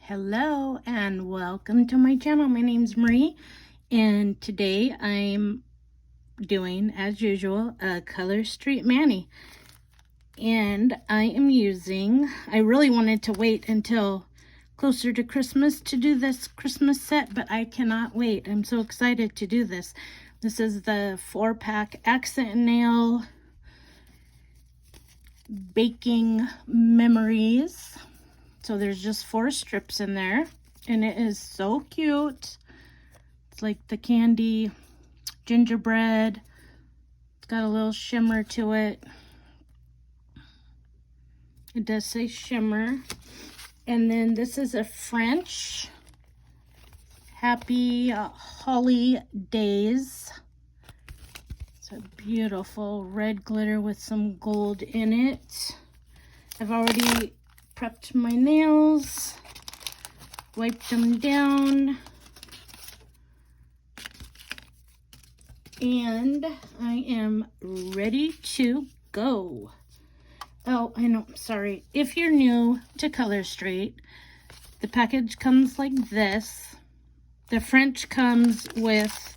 Hello and welcome to my channel. My name's Marie and today I'm doing, as usual, a Color Street mani. And I really wanted to wait until closer to Christmas to do this Christmas set, but I cannot wait. I'm so excited to do this. This is the 4-pack accent nail baking memories. So there's just 4 strips in there, and it is so cute. It's like the candy gingerbread. It's got a little shimmer to it. It does say shimmer. And then this is a French Happy Holidays. It's a beautiful red glitter with some gold in it. I've already prepped my nails, wiped them down, and I am ready to go. Oh, I know, sorry. If you're new to Color Street, the package comes like this. The French comes with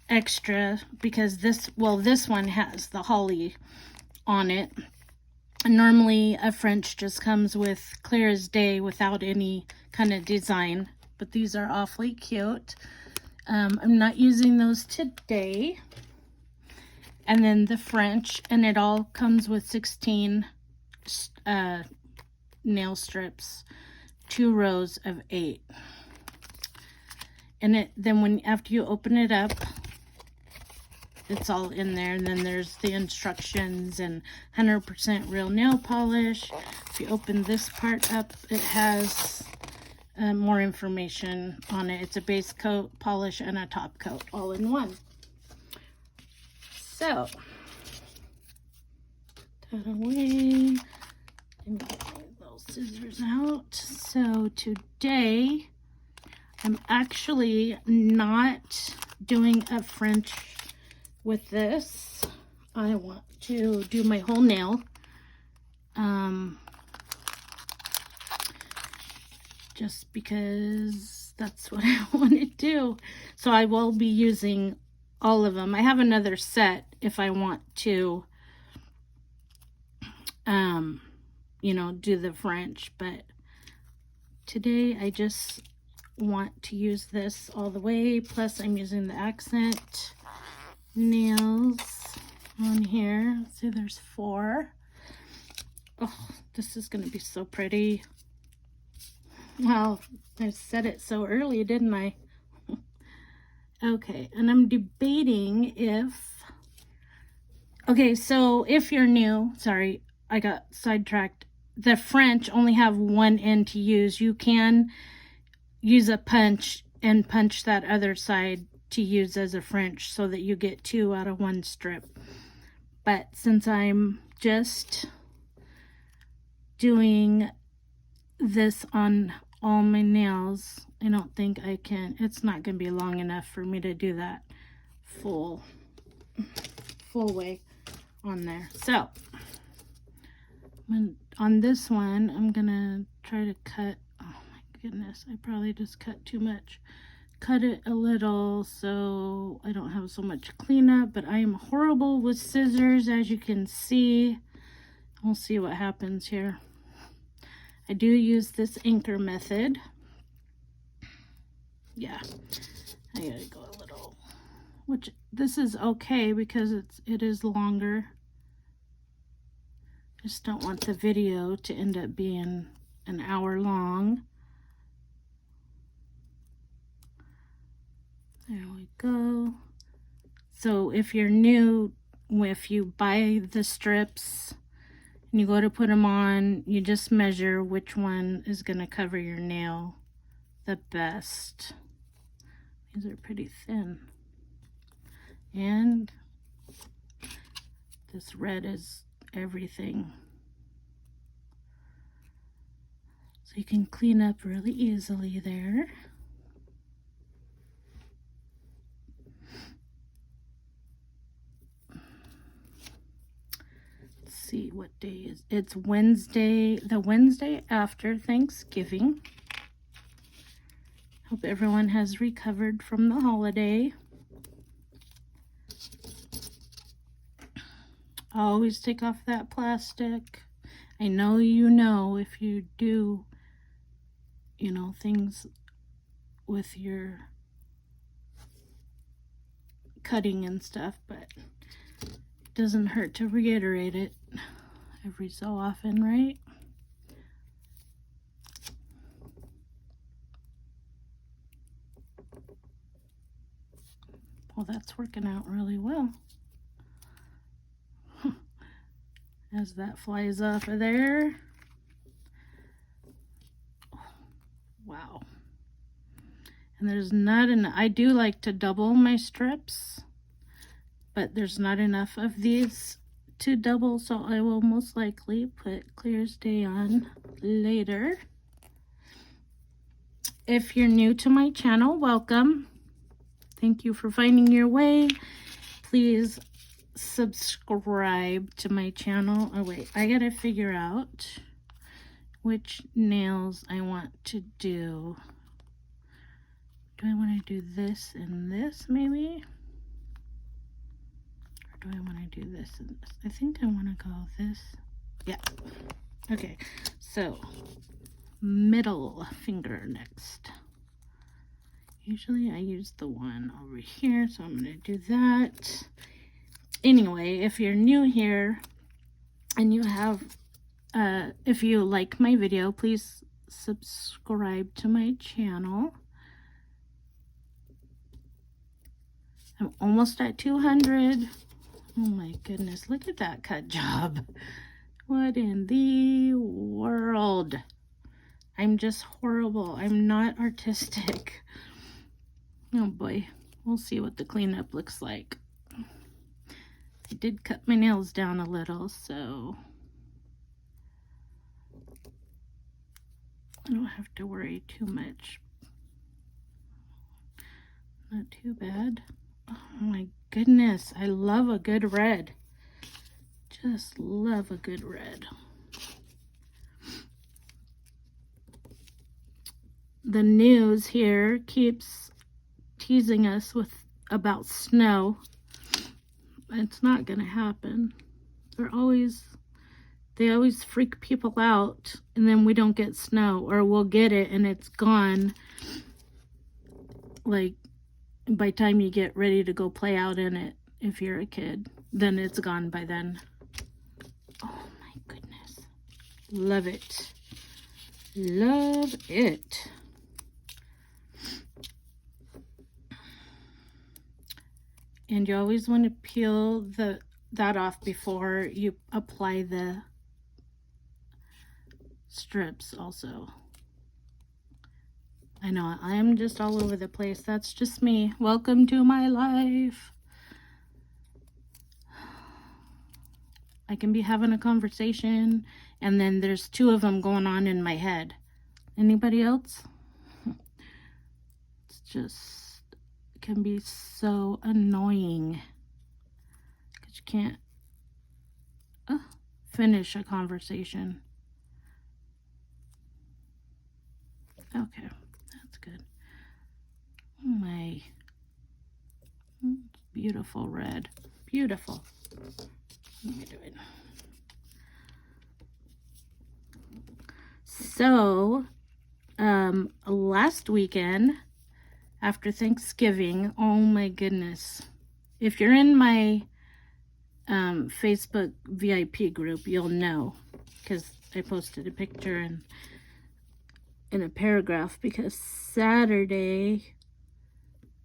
extra because this one has the holly on it. Normally a French just comes with clear as day without any kind of design, but these are awfully cute. I'm not using those today. And then the French, and it all comes with 16 nail strips, 2 rows of 8. And then after you open it up, it's all in there. And then there's the instructions and 100% real nail polish. If you open this part up, it has more information on it. It's a base coat, polish, and a top coat all in one. So, put that away and get my little scissors out. So today, I'm actually not doing a French with this. I want to do my whole nail. Just because that's what I want to do. So I will be using all of them. I have another set if I want to, do the French, but today I just want to use this all the way. Plus I'm using the accent nails on here. See, there's 4. Oh, this is going to be so pretty. Well, I said it so early, didn't I? Okay, and I'm debating okay, so if you're new, sorry, I got sidetracked. The French only have one end to use. You can use a punch and punch that other side to use as a French so that you get 2 out of 1 strip. But since I'm just doing this on all my nails, I don't think I can. It's not going to be long enough for me to do that full way on there. So on this one, I'm going to try to cut. Oh my goodness, I probably just cut too much. Cut it a little so I don't have so much cleanup, but I am horrible with scissors, as you can see. We'll see what happens here. I do use this anchor method. Yeah, I gotta go a little, which this is okay because it is longer. Just don't want the video to end up being an hour long. There we go. So if you're new, if you buy the strips and you go to put them on, you just measure which one is going to cover your nail the best. These are pretty thin. And this red is everything. So you can clean up really easily there. See what day is it's Wednesday, the Wednesday after Thanksgiving. Hope everyone has recovered from the holiday. Always take off that plastic. I know if you do, things with your cutting and stuff, but it doesn't hurt to reiterate it every so often, right? Well, that's working out really well. As that flies off of there. Wow. And there's not enough. I do like to double my strips, but there's not enough of these to double, so I will most likely put Clear Stay on later. If you're new to my channel, welcome. Thank you for finding your way. Please subscribe to my channel. Oh wait, I gotta figure out which nails I want to do. Do I want to do this and this maybe? Or do I want to do this and this? I think I want to go this. Yeah. Okay, so middle finger next. Usually I use the one over here, so I'm going to do that. Anyway, if you're new here and you have, if you like my video, please subscribe to my channel. I'm almost at 200. Oh my goodness, look at that cut job. What in the world? I'm just horrible. I'm not artistic. Oh boy, we'll see what the cleanup looks like. I did cut my nails down a little, so I don't have to worry too much. Not too bad. Oh my goodness, I love a good red. Just love a good red. The news here keeps teasing us about snow. It's not gonna happen. They always freak people out, and then we don't get snow, or we'll get it and it's gone. Like by the time you get ready to go play out in it, if you're a kid, then it's gone by then. Oh my goodness. Love it. Love it. And you always want to peel that off before you apply the strips also. I know I am just all over the place. That's just me. Welcome to my life. I can be having a conversation and then there's two of them going on in my head. Anybody else? It's just can be so annoying because you can't finish a conversation. Okay, that's good. Oh my, beautiful red, beautiful. Let me do it. So last weekend after Thanksgiving, oh my goodness. If you're in my Facebook VIP group, you'll know, because I posted a picture in a paragraph, because Saturday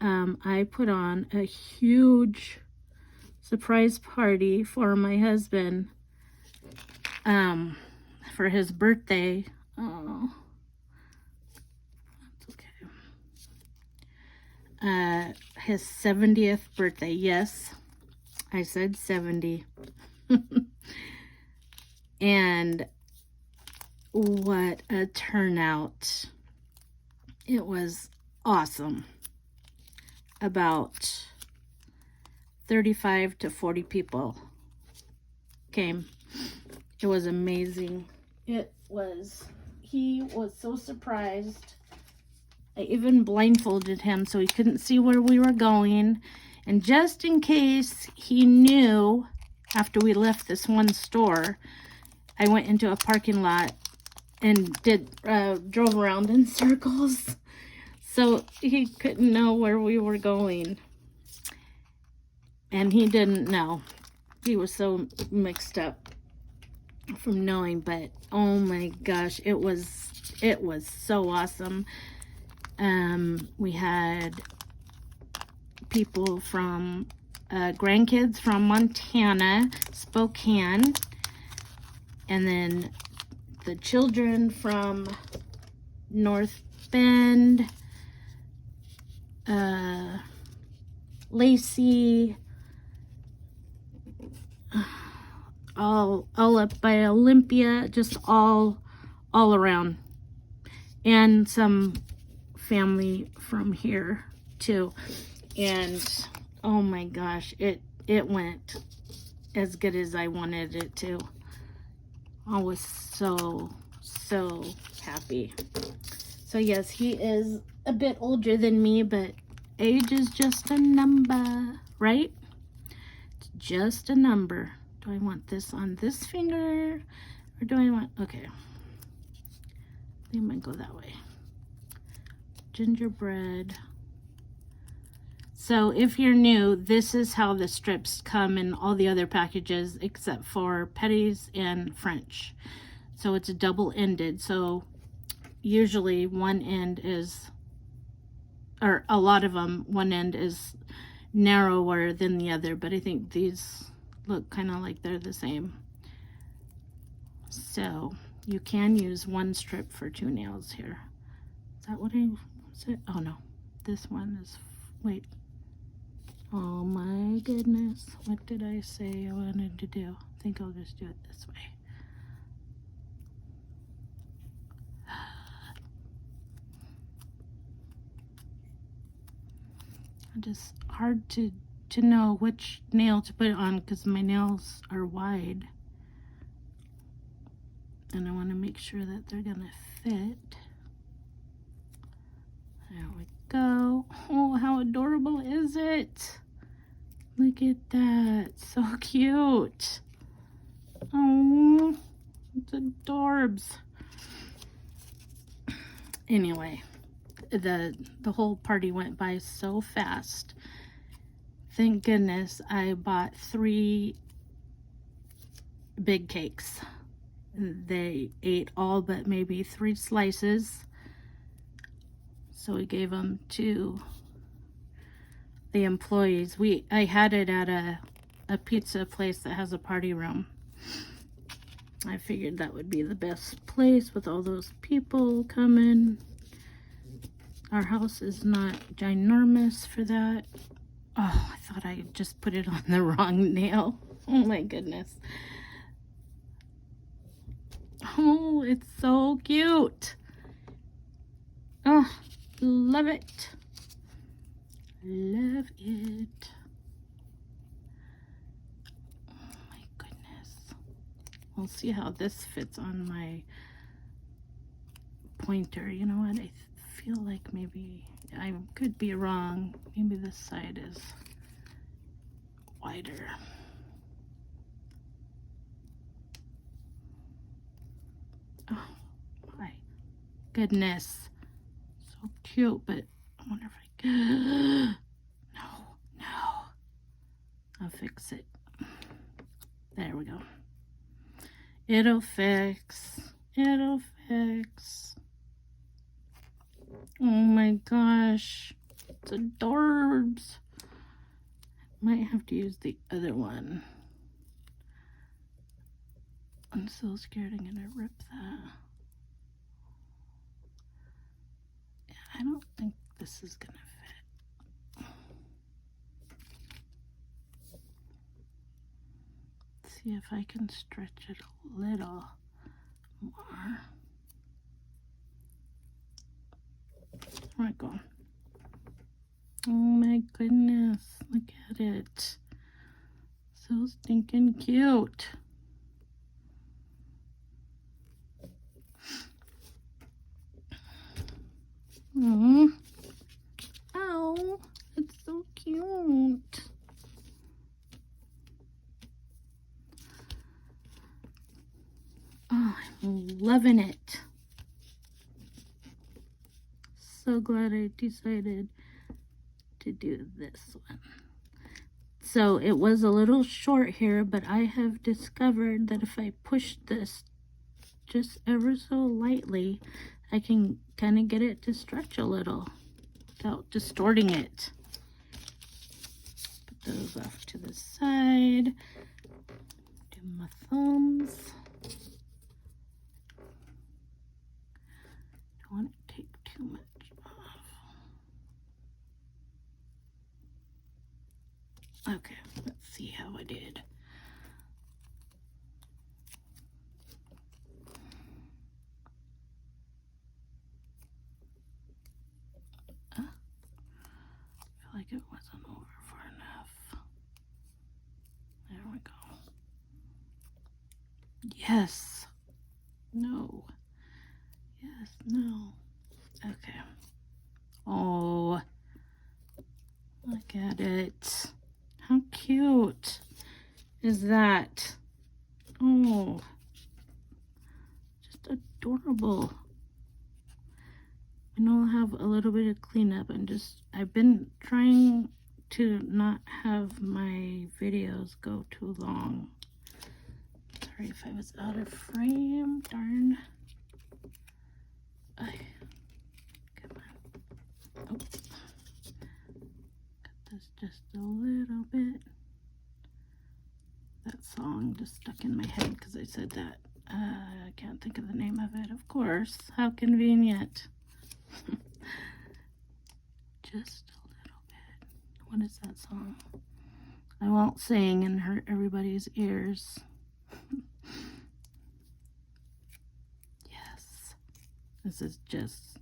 I put on a huge surprise party for my husband for his birthday. Oh, his 70th birthday. Yes, I said 70. And what a turnout. It was awesome. About 35 to 40 people came. It was amazing. He was so surprised I even blindfolded him so he couldn't see where we were going. And just in case he knew, after we left this one store, I went into a parking lot and drove around in circles. So he couldn't know where we were going. And he didn't know. He was so mixed up from knowing, but oh my gosh, it was so awesome. We had people from grandkids from Montana, Spokane, and then the children from North Bend, Lacey, all up by Olympia, just all around, and some family from here too. And oh my gosh, it went as good as I wanted it to. I was so happy. So yes, he is a bit older than me, but age is just a number, right? It's just a number. Do I want this on this finger, or do I want, okay, I think I might go that way. Gingerbread. So if you're new, this is how the strips come in all the other packages except for Petty's and French. So it's double-ended. So usually one end is, or a lot of them, one end is narrower than the other, but I think these look kind of like they're the same. So you can use one strip for 2 nails here. Is that what I said? Oh no, this one is, wait. Oh my goodness, what did I say I wanted to do? I think I'll just do it this way. Just hard to know which nail to put it on because my nails are wide. And I want to make sure that they're going to fit. There we go. Oh, how adorable is it? Look at that. So cute. Oh, it's adorbs. Anyway, the whole party went by so fast. Thank goodness I bought 3 big cakes. They ate all but maybe 3 slices. So we gave them to the employees. I had it at a pizza place that has a party room. I figured that would be the best place with all those people coming. Our house is not ginormous for that. Oh, I thought I just put it on the wrong nail. Oh my goodness. Oh, it's so cute. Oh, love it. Love it. Oh my goodness. We'll see how this fits on my pointer. You know what? I feel like maybe I could be wrong. Maybe this side is wider. Oh my goodness. So cute, but I wonder if I can. No. I'll fix it. There we go. It'll fix. It'll fix. Oh my gosh. It's adorbs. Might have to use the other one. I'm so scared I'm gonna rip that. Yeah, I don't think this is gonna fit. Let's see if I can stretch it a little more. Where'd it go? Oh my goodness, look at it. So stinking cute. Aww. Oh, it's so cute. Oh, I'm loving it. So glad I decided to do this one. So it was a little short here, but I have discovered that if I push this just ever so lightly, I can kind of get it to stretch a little without distorting it. Put those off to the side. Do my thumbs. Don't want to take too much off. Okay, let's see how I did. I feel like it wasn't over far enough. There we go. Yes. No. Yes. No. Okay. Oh, look at it. How cute is that? Oh, just adorable. I know I'll have a little bit of cleanup and I've been trying to not have my videos go too long. Sorry if I was out of frame, darn. Come on. Oh. Cut this just a little bit. That song just stuck in my head because I said that. I can't think of the name of it, of course. How convenient. Just a little bit. What is that song? I won't sing and hurt everybody's ears. Yes. This is just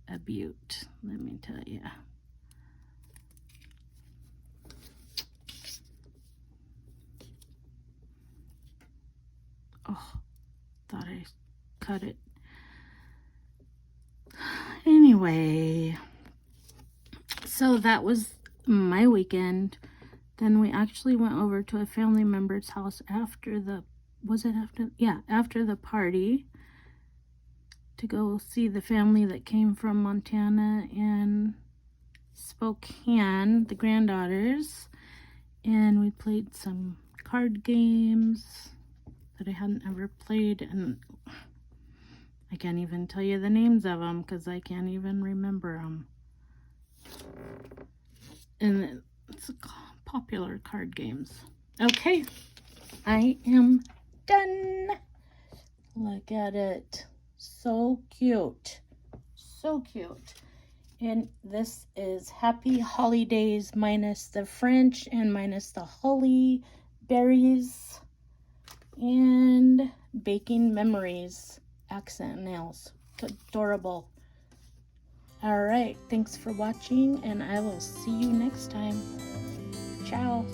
a beaut, let me tell you. Oh, thought I cut it. Anyway, so that was my weekend. Then we actually went over to a family member's house after the, after the party to go see the family that came from Montana and Spokane, the granddaughters. And we played some card games that I hadn't ever played, and I can't even tell you the names of them because I can't even remember them. And it's popular card games. Okay, I am done. Look at it. So cute. So cute. And this is Happy Holidays minus the French and minus the holly berries. And Baking Memories accent nails. It's adorable. Alright, thanks for watching, and I will see you next time. Ciao.